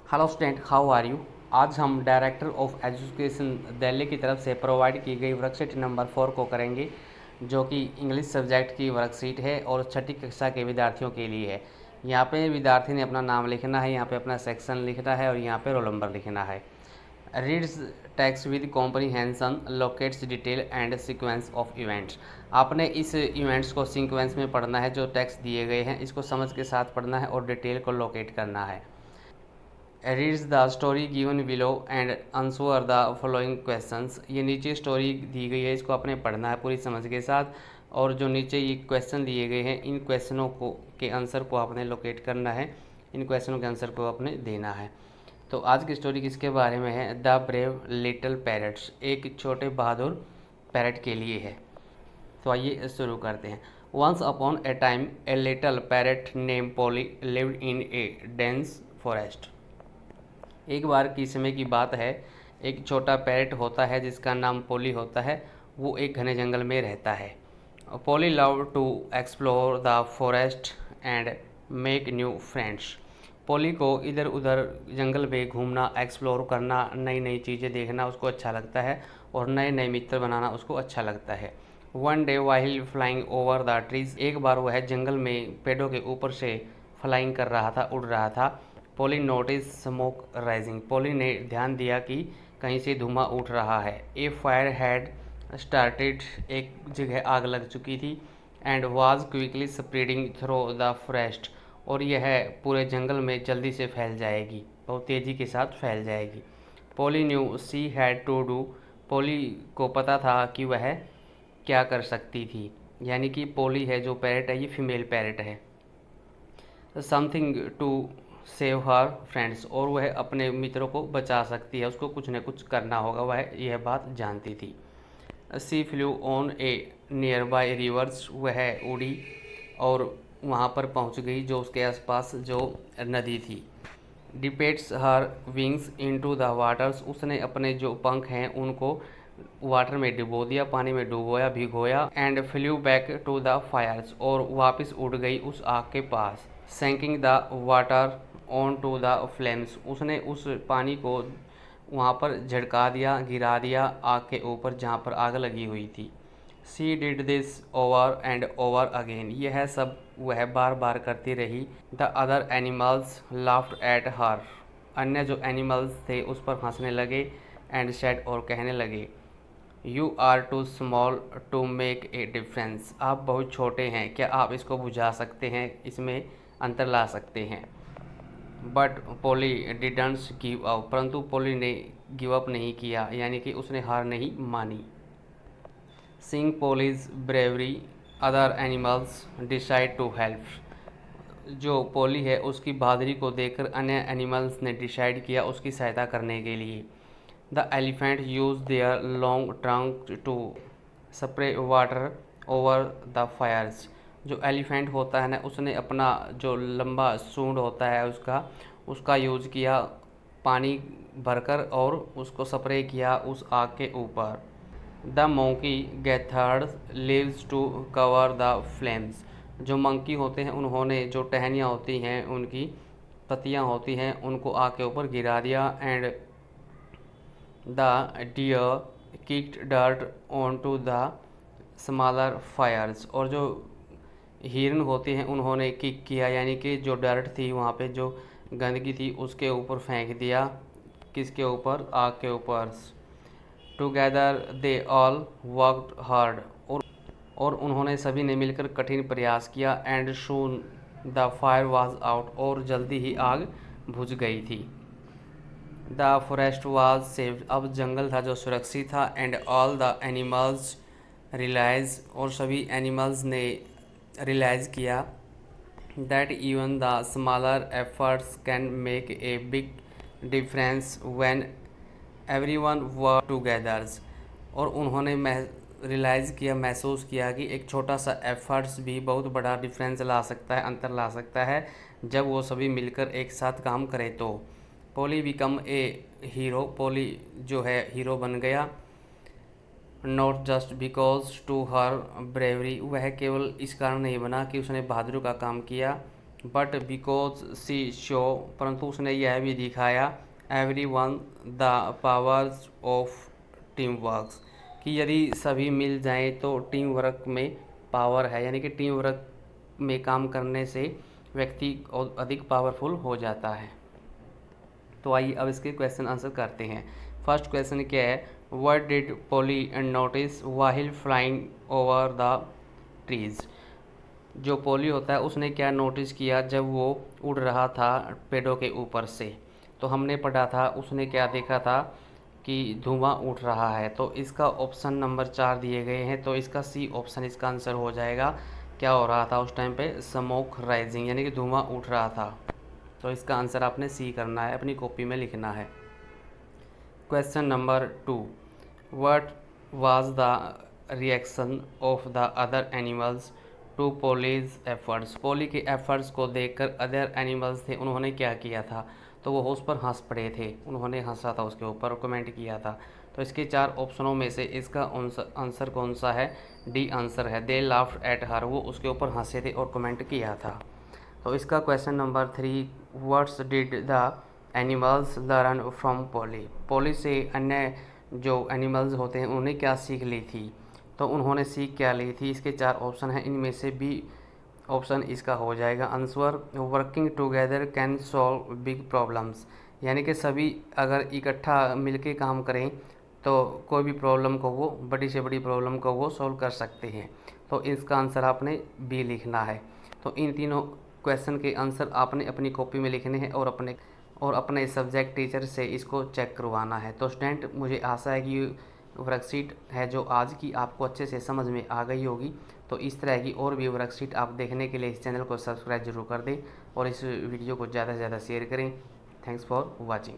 Hello student, how are you. आज हम director of education Delhi की तरफ से प्रोवाइड की गई वर्कशीट नंबर 4 को करेंगे, जो कि इंग्लिश सब्जेक्ट की वर्कशीट है और छठी कक्षा के विद्यार्थियों के लिए है। यहाँ पे विद्यार्थी ने अपना नाम लिखना है, यहाँ पे अपना सेक्शन लिखना है और यहाँ पे रोल नंबर लिखना है। Reads text with comprehension, locates detail and sequence of events. आपने इस इवेंट्स को सीक्वेंस में पढ़ना है, जो टेक्स्ट दिए गए हैं इसको समझ के साथ पढ़ना है और डिटेल को लोकेट करना है। Reads the story given below and answer the following questions. ये नीचे स्टोरी दी गई है, इसको आपने पढ़ना है पूरी समझ के साथ, और जो नीचे ये क्वेश्चन दिए गए हैं इन क्वेश्चनों को के आंसर को आपने लोकेट करना है, इन क्वेश्चनों के आंसर को आपने देना है। तो आज की स्टोरी किसके बारे में है? द ब्रेव लिटिल पैरट्स, एक छोटे बहादुर पैरट के लिए है। तो आइए शुरू करते हैं। Once upon a time a little parrot name Polly lived in a dense forest. एक बार की समय की बात है, एक छोटा पैरट होता है जिसका नाम पोली होता है। वो एक घने जंगल में रहता है। Polly love to explore the forest and make new friends. Polly को इधर उधर जंगल में घूमना, एक्सप्लोर करना, नई नई चीज़ें देखना उसको अच्छा लगता है और नए नए मित्र बनाना उसको अच्छा लगता है। One day while flying over the trees, एक बार वह जंगल में पेड़ों के ऊपर से फ्लाइंग कर रहा था, उड़ रहा था। पोली नोटिस स्मोक राइजिंग, पोली ने ध्यान दिया कि कहीं से धुआं उठ रहा है। ए फायर हैड स्टार्टेड, एक जगह आग लग चुकी थी। And was quickly spreading through the forest, और यह पूरे जंगल में जल्दी से फैल जाएगी, बहुत तेज़ी के साथ फैल जाएगी। Polly knew she had to do, Polly को पता था कि वह क्या कर सकती थी, यानी कि पोली है जो पैरट है ये फीमेल पैरट है। Something to save her friends, और वह अपने मित्रों को बचा सकती है, उसको कुछ न कुछ करना होगा, वह यह बात जानती थी। She flew on a nearby rivers, वह उड़ी और वहाँ पर पहुँच गई जो उसके आसपास जो नदी थी। Dipped her wings into the waters, उसने अपने जो पंख हैं उनको वाटर में डुबो दिया, पानी में डुबोया, भिगोया। And flew back to the fires, और वापस उड़ गई उस आग के पास। Sinking the water on to the flames, उसने उस पानी को वहाँ पर झटका दिया, गिरा दिया आग के ऊपर जहाँ पर आग लगी हुई थी। She did this over and over again, यह सब वह बार बार करती रही। The other animals laughed at her, अन्य जो एनिमल्स थे उस पर हंसने लगे। एंड सेड, और कहने लगे, you are too small to make a difference, आप बहुत छोटे हैं, क्या आप इसको बुझा सकते हैं, इसमें अंतर ला सकते हैं। But Polly didn't give up, परंतु पोली ने गिव अप नहीं किया, यानी कि उसने हार नहीं मानी। Seeing Polly's bravery, other animals decide to help, जो पोली है उसकी बहादुरी को देखकर अन्य एनिमल्स ने डिसाइड किया उसकी सहायता करने के लिए। The elephant use their long trunk to spray water over the fires, जो एलिफेंट होता है ना उसने अपना जो लंबा सूंड होता है उसका यूज़ किया पानी भरकर और उसको स्प्रे किया उस आग के ऊपर। The monkey gathered leaves to cover the flames, जो मंकी होते हैं उन्होंने जो टहनियाँ होती हैं उनकी पत्तियाँ होती हैं उनको आग के ऊपर गिरा दिया। And the deer kicked dirt on to the smaller fires, और जो हिरन होते हैं उन्होंने किक किया, यानी कि जो डर्ट थी वहाँ पे जो गंदगी थी उसके ऊपर फेंक दिया, किसके ऊपर? आग के ऊपर। Together they all worked hard, और उन्होंने सभी ने मिलकर कठिन प्रयास किया। And soon the fire was out, और जल्दी ही आग बुझ गई थी। द फॉरेस्ट वाज सेव्ड, अब जंगल था जो सुरक्षित था। And all the animals realise, और सभी एनिमल्स ने रियलाइज़ किया that even the smaller efforts can make a big difference when everyone work togethers, और उन्होंने रियलाइज़ किया, महसूस किया कि एक छोटा सा एफर्ट्स भी बहुत बड़ा डिफरेंस ला सकता है, अंतर ला सकता है जब वो सभी मिलकर एक साथ काम करें तो। पोली बिकम ए हीरो, पोली जो है हीरो बन गया। Not just because to her bravery, वह केवल इस कारण नहीं बना कि उसने बहादुरी का काम किया। बट बिकॉज सी शो, परंतु उसने यह भी दिखाया every one the powers of team work, कि यदि सभी मिल जाएं तो टीम वर्क में पावर है, यानी कि टीम वर्क में काम करने से व्यक्ति और अधिक पावरफुल हो जाता है। तो आइए अब इसके क्वेश्चन आंसर करते हैं। फर्स्ट क्वेश्चन क्या है, what did Polly notice while flying over the trees. जो पोली होता है उसने क्या नोटिस किया जब वो उड़ रहा था पेड़ों के ऊपर से। तो हमने पढ़ा था उसने क्या देखा था कि धुआं उठ रहा है। तो इसका ऑप्शन नंबर 4 दिए गए हैं, तो इसका सी ऑप्शन इसका आंसर हो जाएगा। क्या हो रहा था उस टाइम पे, स्मोक राइजिंग, यानी कि धुआं उठ रहा था। तो इसका आंसर आपने सी करना है, अपनी कॉपी में लिखना है। Question number 2, what was the reaction of the other animals to Polly's efforts. Polly के एफर्ट्स को देखकर अदर एनिमल्स थे, उन्होंने क्या किया था। तो वो उस पर हंस पड़े थे, उन्होंने हंसा था उसके ऊपर, कमेंट किया था। तो इसके 4 ऑप्शनों में से इसका आंसर कौन सा है, डी आंसर है। दे लाफ्ड एट हर, वो उसके ऊपर हंसे थे और कमेंट किया था। तो इसका question number 3, what's did the animals learn from Polly. Polly से अन्य जो एनिमल्स होते हैं उन्हें क्या सीख ली थी। तो उन्होंने सीख क्या ली थी। इसके 4 ऑप्शन हैं, इनमें से बी ऑप्शन इसका हो जाएगा answer. Working together can solve big problems, यानी कि सभी अगर इकट्ठा मिलके काम करें तो कोई भी प्रॉब्लम को वो, बड़ी से बड़ी प्रॉब्लम को वो सॉल्व कर सकते हैं। तो इसका आंसर आपने बी लिखना है। तो इन तीनों क्वेश्चन के आंसर आपने अपनी कॉपी में लिखने हैं और अपने सब्जेक्ट टीचर से इसको चेक करवाना है। तो स्टूडेंट, मुझे आशा है कि वर्कशीट है जो आज की आपको अच्छे से समझ में आ गई होगी। तो इस तरह की और भी वर्कशीट आप देखने के लिए इस चैनल को सब्सक्राइब जरूर कर दें और इस वीडियो को ज़्यादा से ज़्यादा शेयर करें। Thanks for watching.